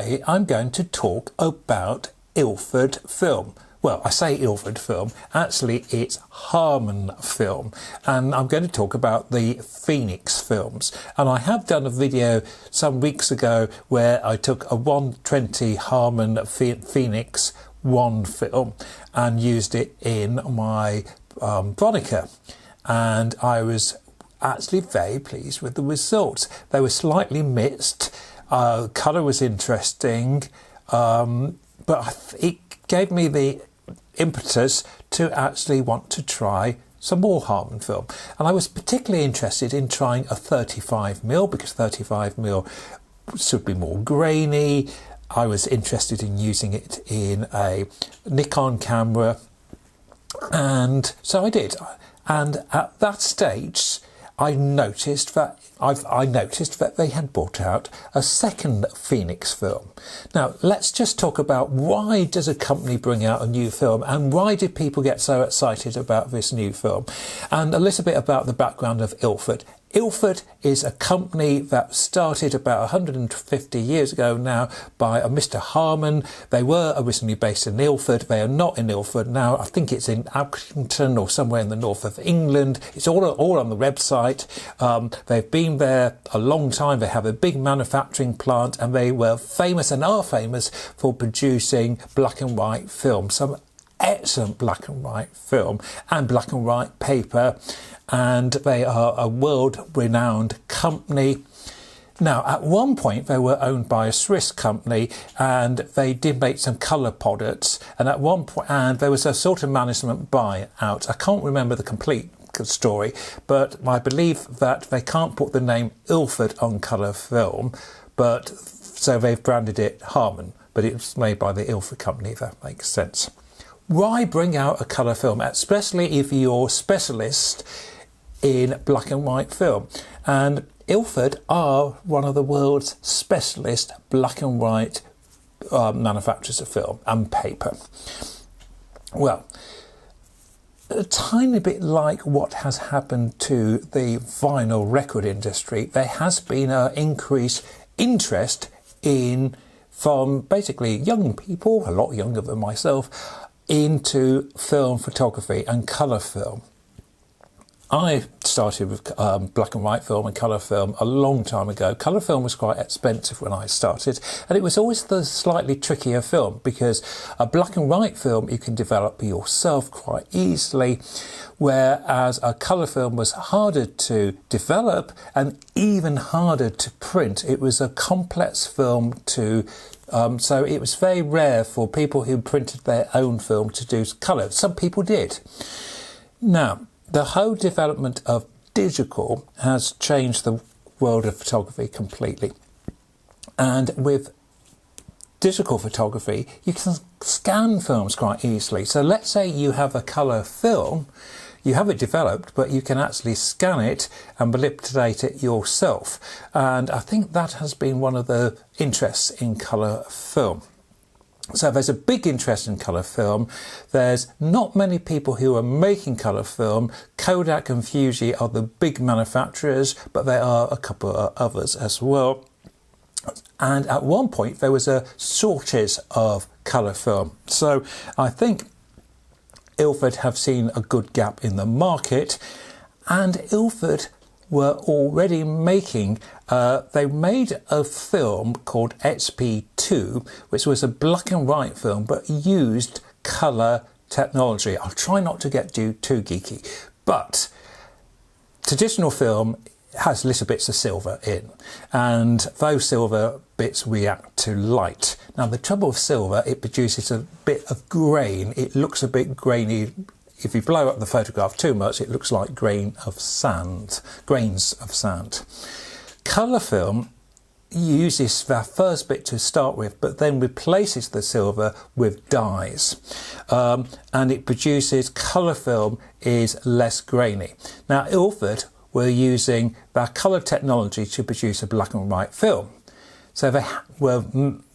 Today I'm going to talk about Ilford film. Well, I say Ilford film, actually it's Harman film, and I'm going to talk about the Phoenix films. And I have done a video some weeks ago where I took a 120 Harman Phoenix 1 film and used it in my Bronica, and I was actually very pleased with the results. They were slightly mixed, colour was interesting, but it gave me the impetus to actually want to try some more Harman film. And I was particularly interested in trying a 35mm because 35mm should be more grainy. I was interested in using it in a Nikon camera, and so I did. And at that stage I noticed that they had brought out a second Phoenix film. Now let's just talk about, why does a company bring out a new film and why did people get so excited about this new film, and a little bit about the background of Ilford. Ilford is a company that started about 150 years ago now by a Mr. Harman. They were originally based in Ilford. They are not in Ilford now. I think it's in Accrington or somewhere in the north of England. It's all on the website. They've been there a long time. They have a big manufacturing plant, and they were famous and are famous for producing black and white film. Some excellent black and white film and black and white paper, and they are a world-renowned company. Now, at one point they were owned by a Swiss company, and they did make some colour products, and at one point, and there was a sort of management buyout. I can't remember the complete story, but I believe that they can't put the name Ilford on colour film, but so they've branded it Harman, but it was made by the Ilford company, if that makes sense. Why bring out a colour film, especially if you're specialist in black and white film? And Ilford are one of the world's specialist black and white manufacturers of film and paper. Well, a tiny bit like what has happened to the vinyl record industry, there has been an increased interest from basically young people, a lot younger than myself, into film photography and colour film. I started with black and white film and colour film a long time ago. Colour film was quite expensive when I started, and it was always the slightly trickier film, because a black and white film you can develop yourself quite easily, whereas a colour film was harder to develop and even harder to print. It was a complex film so it was very rare for people who printed their own film to do colour. Some people did. Now, the whole development of digital has changed the world of photography completely. And with digital photography, you can scan films quite easily. So let's say you have a colour film, you have it developed, but you can actually scan it and manipulate it yourself. And I think that has been one of the interests in colour film. So there's a big interest in colour film. There's not many people who are making colour film. Kodak and Fuji are the big manufacturers, but there are a couple of others as well. And at one point there was a shortage of colour film. So I think Ilford have seen a good gap in the market, and Ilford were already making, they made a film called XP2, which was a black and white film but used colour technology. I'll try not to get too geeky, but traditional film has little bits of silver in, and those silver bits react to light. Now the trouble with silver, it produces a bit of grain. It looks a bit grainy. If you blow up the photograph too much, it looks like grains of sand. Colour film uses that first bit to start with, but then replaces the silver with dyes, and it produces, colour film is less grainy. Now Ilford were using their colour technology to produce a black and white film. So they were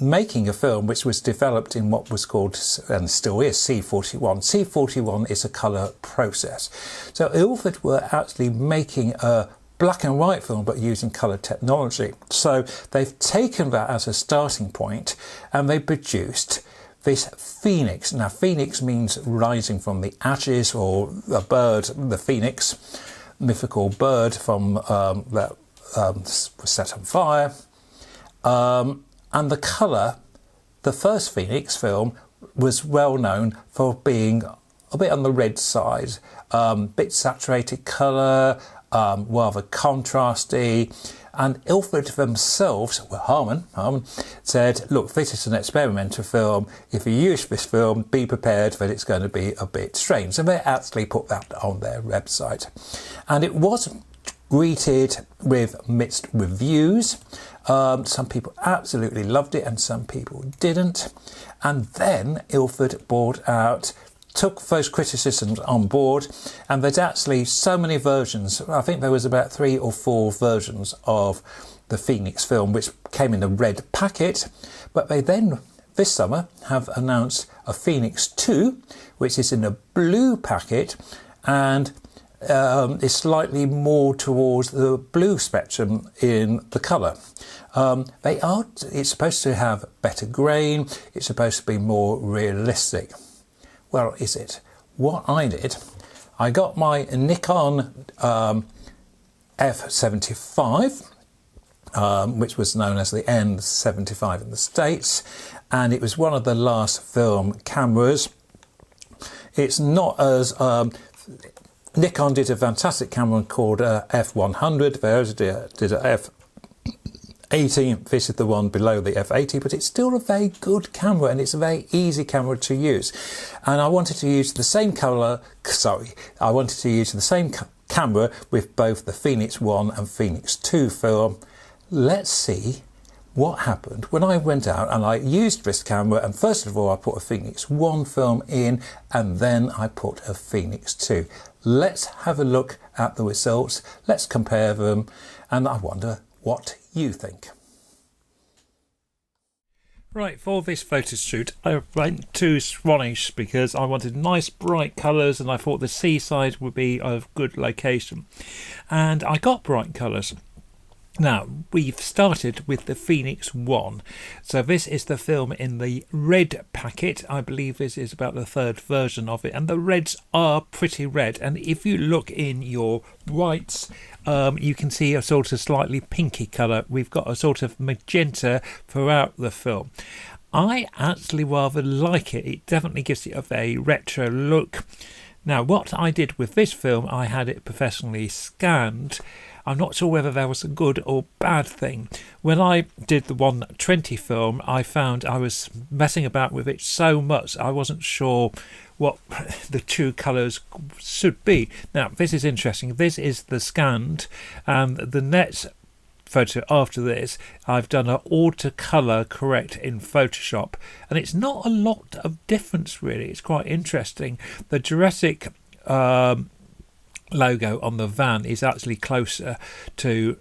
making a film which was developed in what was called, and still is, C41. C41 is a colour process. So Ilford were actually making a black and white film but using colour technology. So they've taken that as a starting point and they produced this phoenix. Now phoenix means rising from the ashes, or a bird, the phoenix, mythical bird from that was set on fire. And the colour, the first Phoenix film was well known for being a bit on the red side, bit saturated colour, rather contrasty. And Ilford themselves, well, Harman said, look, this is an experimental film. If you use this film, be prepared that it's going to be a bit strange. And they actually put that on their website. And it was greeted with mixed reviews. Some people absolutely loved it and some people didn't. And then Ilford took those criticisms on board, and there's actually so many versions. I think there was about 3 or 4 versions of the Phoenix film which came in a red packet, but they then this summer have announced a Phoenix 2 which is in a blue packet and is slightly more towards the blue spectrum in the colour. It's supposed to have better grain, it's supposed to be more realistic. Well, is it? What I did, I got my Nikon F75, which was known as the N75 in the States, and it was one of the last film cameras. It's not as... Nikon did a fantastic camera called F100, they also did a F80, this is the one below the F80, but it's still a very good camera and it's a very easy camera to use. And I wanted to use the same camera with both the Phoenix 1 and Phoenix 2 film. Let's see what happened when I went out and I used this camera, and first of all I put a Phoenix 1 film in and then I put a Phoenix 2. Let's have a look at the results, let's compare them, and I wonder what you think. Right, for this photo shoot I went to Swanage because I wanted nice bright colours and I thought the seaside would be a good location, and I got bright colours. Now, we've started with the Phoenix 1. So this is the film in the red packet. I believe this is about the 3rd version of it. And the reds are pretty red. And if you look in your whites, you can see a sort of slightly pinky colour. We've got a sort of magenta throughout the film. I actually rather like it. It definitely gives it a very retro look. Now, what I did with this film, I had it professionally scanned. I'm not sure whether that was a good or bad thing. When I did the 120 film, I found I was messing about with it so much I wasn't sure what the true colours should be. Now, this is interesting. This is the scanned, and the next photo after this, I've done an auto-colour correct in Photoshop, and it's not a lot of difference really. It's quite interesting. The Jurassic logo on the van is actually closer to,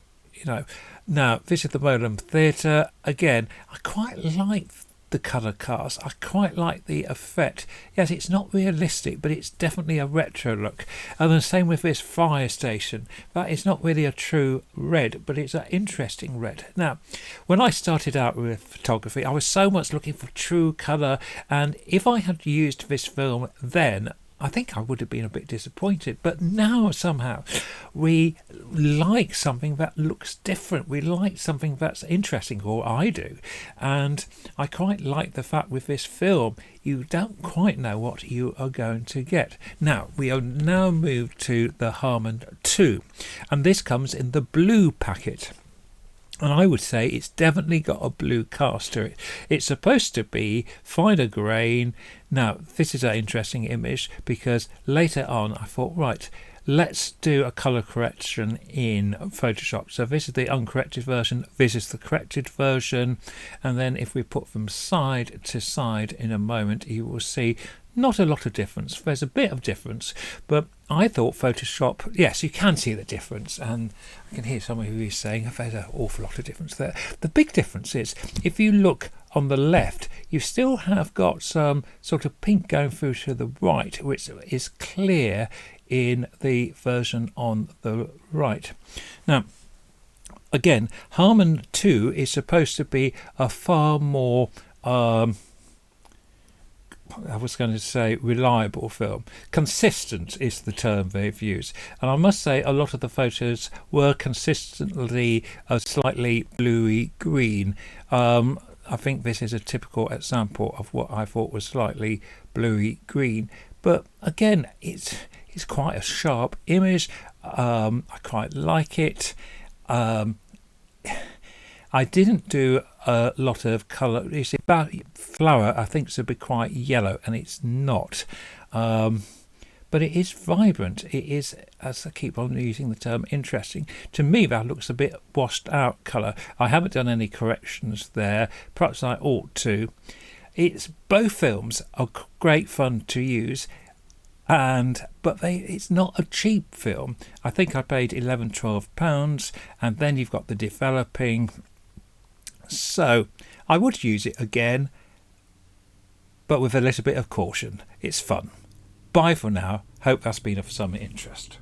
now this is the Modern Theatre. Again, I quite like the colour cast, I quite like the effect. Yes, it's not realistic, but it's definitely a retro look. And the same with this fire station. That is not really a true red, but it's an interesting red. Now, when I started out with photography, I was so much looking for true colour, and if I had used this film then, I think I would have been a bit disappointed. But now somehow we like something that looks different. We like something that's interesting, or I do. And I quite like the fact with this film, you don't quite know what you are going to get. Now, we are now moved to the Harman 2. And this comes in the blue packet. And I would say it's definitely got a blue cast to it. It's supposed to be finer grain. Now, this is an interesting image because later on I thought, right, let's do a colour correction in Photoshop. So this is the uncorrected version, this is the corrected version. And then if we put them side to side in a moment, you will see not a lot of difference. There's a bit of difference, but I thought Photoshop, yes, you can see the difference, and I can hear someone who is saying there's an awful lot of difference there. The big difference is, if you look on the left, you still have got some sort of pink going through to the right, which is clear in the version on the right. Now, again, Harman 2 is supposed to be a far more I was going to say reliable film. Consistent is the term they've used. And I must say a lot of the photos were consistently slightly bluey green. I think this is a typical example of what I thought was slightly bluey green. But again, it's quite a sharp image. I quite like it. I didn't do a lot of colour. You see, about flower, I think it's a bit quite yellow, and it's not. But it is vibrant. It is, as I keep on using the term, interesting. To me, that looks a bit washed out colour. I haven't done any corrections there. Perhaps I ought to. Both films are great fun to use. But it's not a cheap film. I think I paid £11-12, and then you've got the developing. So I would use it again, but with a little bit of caution. It's fun. Bye for now. Hope that's been of some interest.